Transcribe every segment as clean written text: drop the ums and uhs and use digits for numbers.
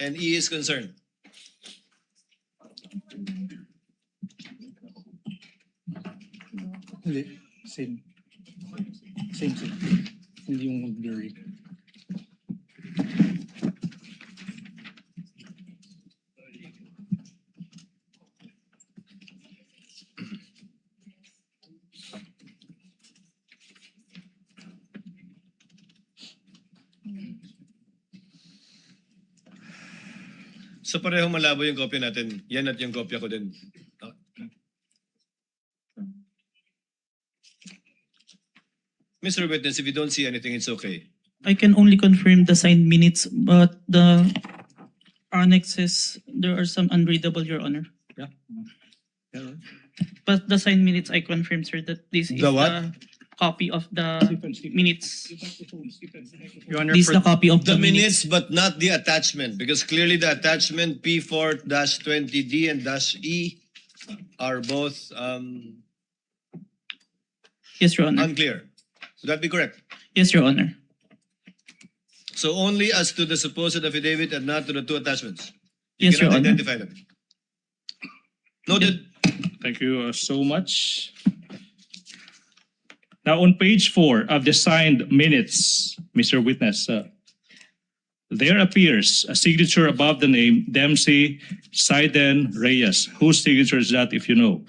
and E is concerned. Hindi. Same. Same. Hindi yung blurry. So parehong malabo yung kopya natin. Yan at yung kopya ko din. Mr. Witness, if you don't see anything, it's okay. I can only confirm the signed minutes, but the annexes, there are some unreadable, Your Honor. Yeah. But the signed minutes, I confirm, sir, that this is The what? the copy of the minutes. Your Honor, This is for, the copy of The the minutes, but not the attachment, because clearly the attachment P4-20D and -E are both Yes, Your Honor. unclear. Would that be correct? Yes, Your Honor. So only as to the supposed affidavit and not to the two attachments. You Yes, Your cannot Honor. identify them. Noted. Thank you so much. Now, on page 4 of the signed minutes, Mr. Witness, there appears a signature above the name Dempsey Saiden Reyes. Whose signature is that, if you know?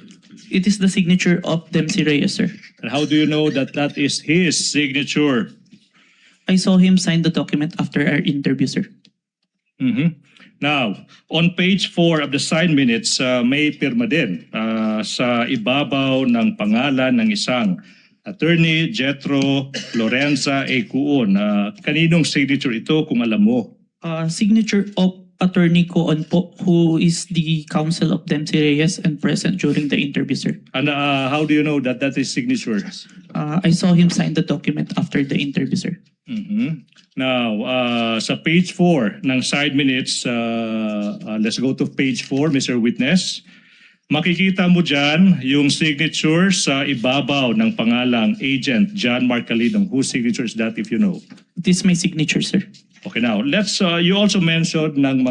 It is the signature of Dempsey Reyes, sir. And how do you know that that is his signature? I saw him sign the document after our interview, sir. Mhm. Now, on page 4 of the signed minutes, may pirma din sa ibabaw ng pangalan ng isang Attorney Jetro Lorenza A. Cuon. Kaninong signature ito kung alam mo? Signature of Attorney Coon po, who is the counsel of Dempsey Reyes and present during the interview, sir. And how do you know that that is signature? I saw him sign the document after the interview, sir. Mhm. Now, sa page 4 ng side minutes, let's go to page 4, Mr. Witness. Makikita mo dyan yung signature sa ibabaw ng pangalang Agent John Mark Calidong. Whose signature is that, if you know? This is my signature, sir. Okay, now, let's, you also mentioned ng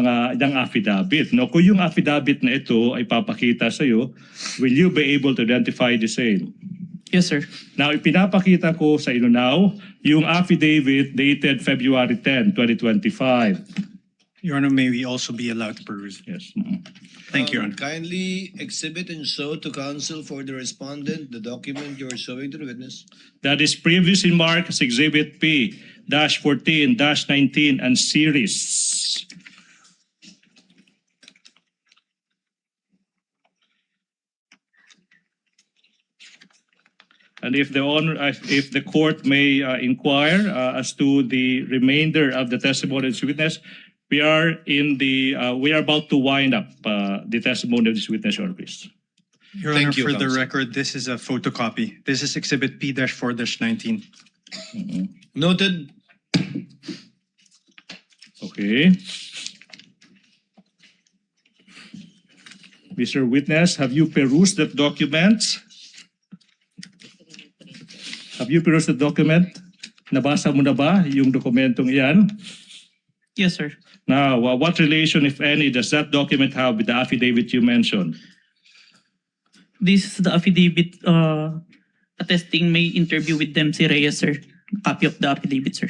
affidavit. No? Kung yung affidavit na ito ay papakita sa'yo, will you be able to identify the same? Yes, sir. Now, ipinapakita ko sa inyo now yung affidavit dated February 10, 2025. Your Honor, may we also be allowed to peruse? Yes. Thank you, Your Honor. Kindly exhibit and show to counsel for the respondent the document you are showing to the witness. That is previously marked as Exhibit P-14, -19, and series. And if the court may inquire as to the remainder of the testimony of this witness, we are about to wind up the testimony of this witness, Your Honor, please. Your Thank Honor, you, for the Counsel. record, this is a photocopy. This is Exhibit P-4-19. Noted. Okay. Mr. Witness, have you perused that document? Have you perused the document? Nabasa mo na ba yung dokumentong iyan? Yes, sir. Now, what relation, if any, does that document have with the affidavit you mentioned? This is the affidavit attesting my interview with Dempsey Reyes, sir. Copy of the affidavit, sir.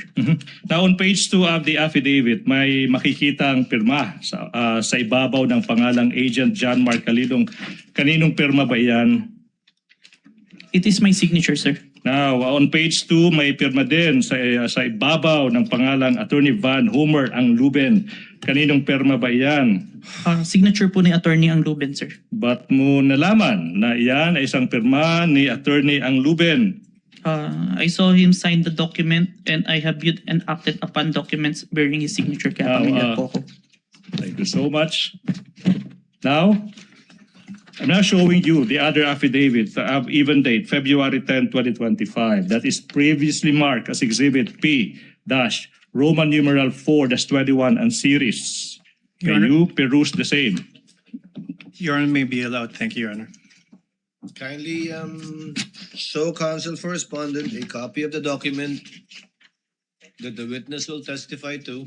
Now, on page 2 of the affidavit, may makikita ang pirma sa ibabaw ng pangalang Agent John Mark Calidong. Kaninong pirma ba iyan? It is my signature, sir. Now, on page 2, may pirma din sa ibabaw ng pangalang Attorney Van Homer ang Luben. Kaninong pirma ba iyan? Signature po ni Attorney Ang Luben, sir. Ba't mo nalaman na iyan ay isang pirma ni Attorney Ang Luben? I saw him sign the document and I have viewed and acted upon documents bearing his signature. Kaya familiar po ako. Thank you so much. Now, I'm now showing you the other affidavit of even date, February 10, 2025. That is previously marked as Exhibit P-Roman numeral 4-21 and series. Your Can Honor. you peruse the same? Your Honor, may be allowed. Thank you, Your Honor. Kindly show counsel for respondent a copy of the document that the witness will testify to.